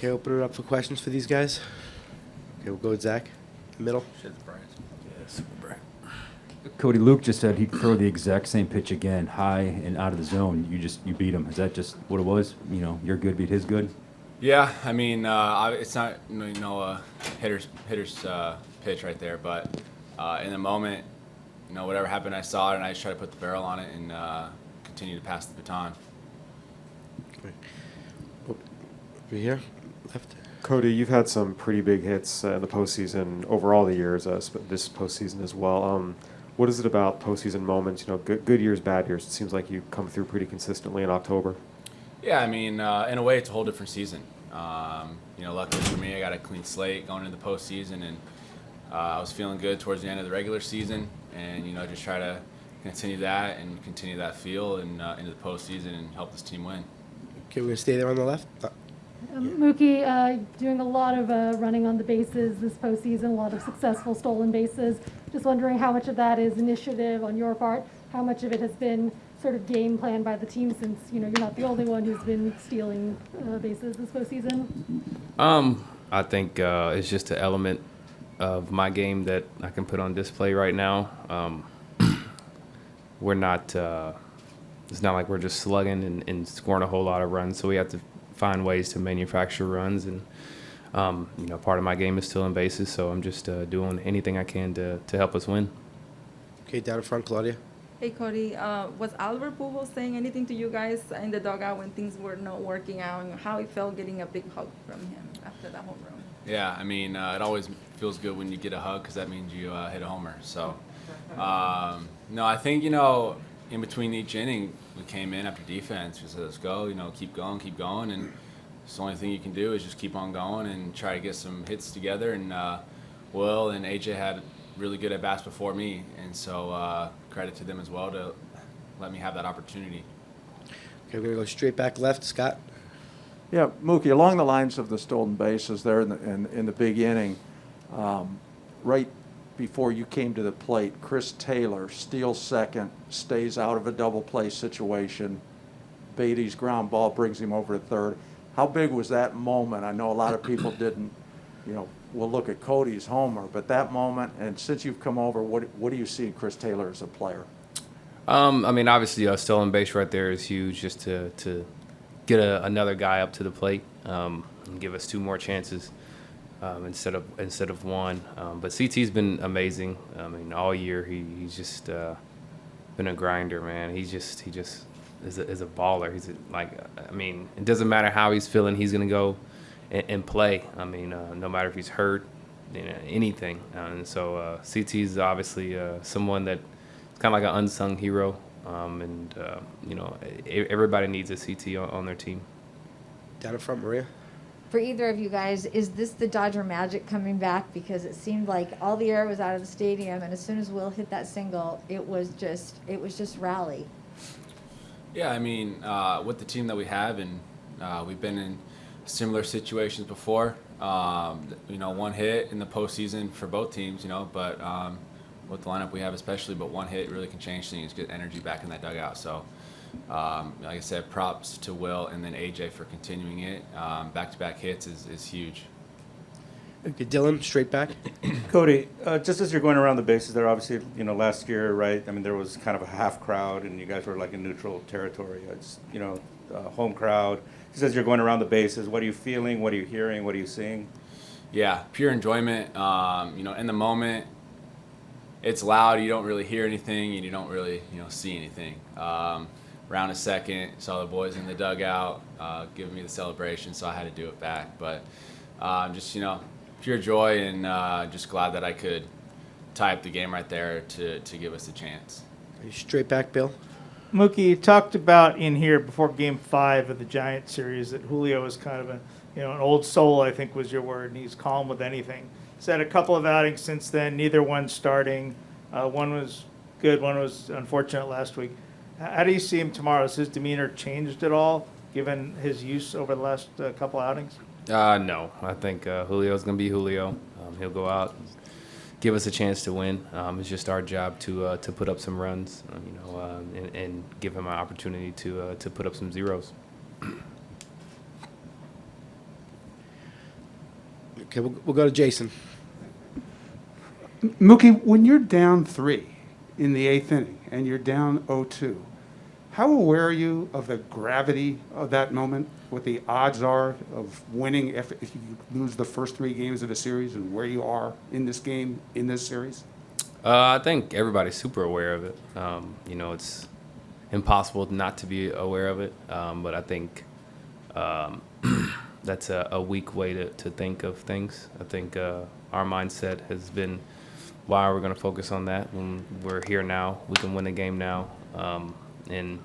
Okay, open it up for questions for these guys. Okay, we'll go with Zach. Middle. Cody, Luke just said he'd throw the exact same pitch again, high and out of the zone. You beat him. Is that just what it was? You know, your good beat his good? Yeah, I mean, it's not hitter's pitch right there, but in the moment, whatever happened, I saw it, and I just tried to put the barrel on it and continue to pass the baton. Okay. Over here, left. Cody, you've had some pretty big hits in the postseason over all the years, this postseason as well. What is it about postseason moments? Good years, bad years. It seems like you come through pretty consistently in October. Yeah, I mean, in a way, it's a whole different season. Luckily for me, I got a clean slate going into the postseason, and I was feeling good towards the end of the regular season, and just try to continue that and continue that feel and into the postseason and help this team win. Okay, we're gonna stay there on the left. Mookie, doing a lot of running on the bases this postseason, a lot of successful stolen bases. Just wondering how much of that is initiative on your part, how much of it has been sort of game plan by the team, since you're not the only one who's been stealing bases this postseason. I think it's just an element of my game that I can put on display right now. We're not. It's not like we're just slugging and scoring a whole lot of runs, so we have to find ways to manufacture runs, and part of my game is stealing bases, so I'm just doing anything I can to help us win. Okay, down in front, Claudia. Hey, Cody, was Albert Pujols saying anything to you guys in the dugout when things were not working out, and how it felt getting a big hug from him after that home run? Yeah, I mean, it always feels good when you get a hug because that means you hit a homer. So, no, I think, in between each inning, we came in after defense. We said, let's go, keep going. And it's the only thing you can do is just keep on going and try to get some hits together. And Will and AJ had really good at-bats before me. And so credit to them as well to let me have that opportunity. Okay, we're going to go straight back left. Scott. Yeah, Mookie, along the lines of the stolen bases there in the big inning, right before you came to the plate, Chris Taylor steals second, stays out of a double play situation. Beatty's ground ball brings him over to third. How big was that moment? I know a lot of people didn't, we'll look at Cody's homer, but that moment, and since you've come over, what do you see in Chris Taylor as a player? I mean, obviously, a stolen base right there is huge, just to get another guy up to the plate and give us two more chances instead of one. But CT's been amazing. I mean, all year he's just been a grinder, man. He just is a baller. It doesn't matter how he's feeling, he's gonna go and play. I mean, no matter if he's hurt, anything. And so CT's obviously someone that is kind of like an unsung hero. Everybody needs a CT on their team. Down in front, Maria. For either of you guys, is this the Dodger magic coming back? Because it seemed like all the air was out of the stadium, and as soon as Will hit that single, it was just rally. Yeah, I mean, with the team that we have, and we've been in similar situations before. One hit in the postseason for both teams, but with the lineup we have especially, but one hit really can change things, get energy back in that dugout. So, like I said, props to Will and then AJ for continuing it. Back-to-back hits is huge. Okay, Dylan, straight back. Cody, just as you're going around the bases there, obviously, last year, right, I mean, there was kind of a half crowd, and you guys were like in neutral territory. It's, home crowd. Just as you're going around the bases, what are you feeling? What are you hearing? What are you seeing? Yeah, pure enjoyment. In the moment, it's loud. You don't really hear anything, and you don't really, see anything. Round a second, saw the boys in the dugout giving me the celebration, so I had to do it back. But just, pure joy, and just glad that I could tie up the game right there to give us a chance. Straight back, Bill. Mookie, you talked about in here before Game 5 of the Giants series that Julio was kind of an old soul, I think was your word, and he's calm with anything. He's had a couple of outings since then, neither one starting. One was good, one was unfortunate last week. How do you see him tomorrow? Has his demeanor changed at all, given his use over the last couple outings? No, I think Julio's going to be Julio. He'll go out, give us a chance to win. It's just our job to put up some runs, and give him an opportunity to put up some zeros. Okay, we'll go to Jason. Mookie, when you're down 3 in the 8th inning and you're down 0-2, how aware are you of the gravity of that moment, what the odds are of winning if you lose the first 3 games of the series, and where you are in this game, in this series? I think everybody's super aware of it. It's impossible not to be aware of it, but I think that's a weak way to think of things. I think our mindset has been, why we're going to focus on that when we're here now. We can win the game now, and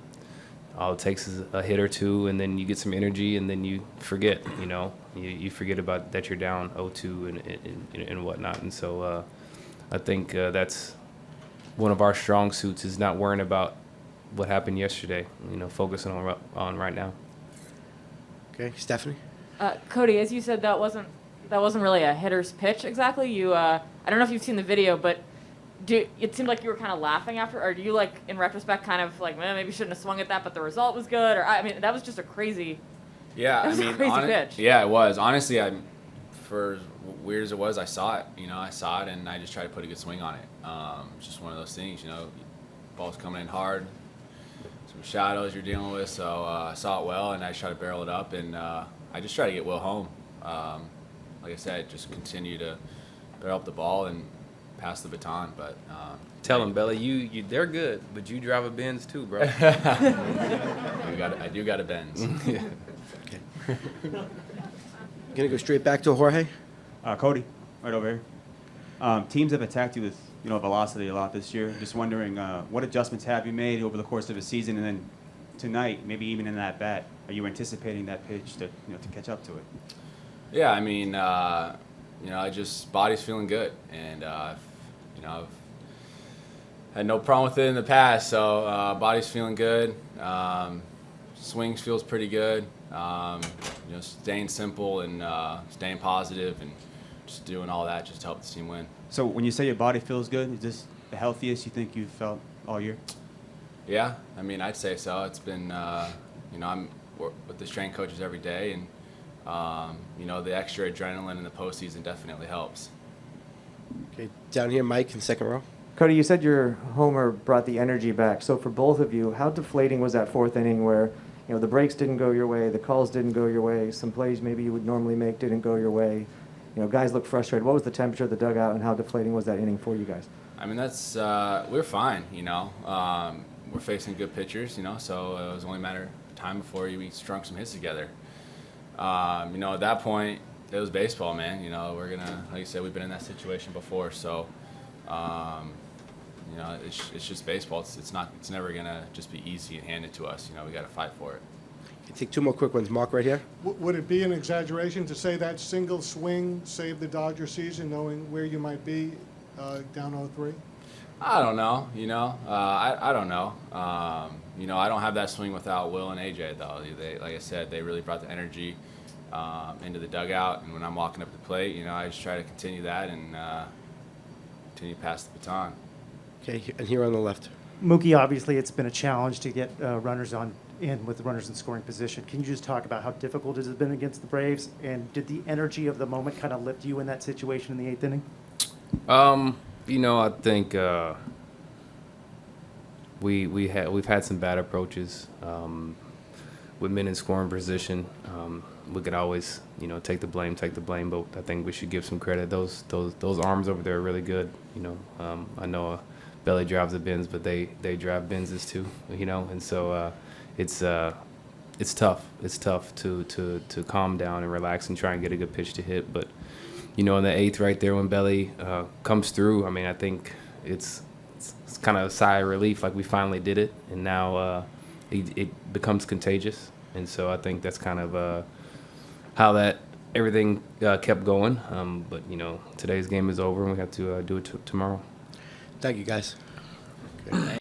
all it takes is a hit or two, and then you get some energy, and then you forget. You forget about that you're down 0-2 and whatnot. And so I think that's one of our strong suits, is not worrying about what happened yesterday. Focusing on right now. Okay, Stephanie. Cody, as you said, that wasn't really a hitter's pitch exactly. You, I don't know if you've seen the video, but it seemed like you were kind of laughing after, or do you, like, in retrospect, kind of like, man, maybe shouldn't have swung at that, but the result was good, or I mean, that was just a crazy. Yeah, that was a crazy pitch. Yeah, it was. Honestly, for weird as it was, I saw it. I saw it, and I just tried to put a good swing on it. It's just one of those things. Ball's coming in hard, some shadows you're dealing with. So I saw it well, and I just tried to barrel it up, and I just tried to get Will home. Like I said, just continue to barrel up the ball and pass the baton. But Tell him, Belly, they're good, but you drive a Benz too, bro. I do got a Benz. Okay. Gonna go straight back to Jorge. Cody, right over here. Teams have attacked you with velocity a lot this year. Just wondering, what adjustments have you made over the course of the season, and then tonight, maybe even in that bat, are you anticipating that pitch to catch up to it? Yeah, I mean, body's feeling good, and I've had no problem with it in the past. So body's feeling good. Swings feels pretty good. Staying simple and staying positive and just doing all that just to help the team win. So when you say your body feels good, is this the healthiest you think you've felt all year? Yeah, I mean, I'd say so. It's been, I'm with the strength coaches every day, and the extra adrenaline in the postseason definitely helps. Okay, down here, Mike in second row. Cody, you said your homer brought the energy back. So for both of you, how deflating was that 4th inning where the breaks didn't go your way, the calls didn't go your way, some plays maybe you would normally make didn't go your way, guys look frustrated. What was the temperature of the dugout, and how deflating was that inning for you guys? I mean, we're fine. We're facing good pitchers. So it was only a matter of time before we strung some hits together. At that point, it was baseball, man. We're gonna, like you said, we've been in that situation before. So, it's just baseball. It's never gonna just be easy and handed to us. We got to fight for it. Okay, take 2 more quick ones. Mark, right here. Would it be an exaggeration to say that single swing saved the Dodger season, knowing where you might be down 0-3? I don't know. I don't know. I don't have that swing without Will and AJ, though. Like I said, they really brought the energy into the dugout, and when I'm walking up the plate, I just try to continue that and continue to pass the baton. Okay, and here on the left. Mookie, obviously it's been a challenge to get runners in with runners in scoring position. Can you just talk about how difficult it has been against the Braves, and did the energy of the moment kind of lift you in that situation in the 8th inning? I think we've had some bad approaches with men in scoring position. We could always take the blame, but I think we should give some credit. Those arms over there are really good. I know Belly drives the Benz, but they drive Benzes too. And so it's tough. It's tough to calm down and relax and try and get a good pitch to hit, but. In the 8th right there when Belly comes through, I mean, I think it's kind of a sigh of relief, like we finally did it, and now it becomes contagious. And so I think that's kind of how that everything kept going. But, today's game is over, and we have to do it tomorrow. Thank you, guys. Okay.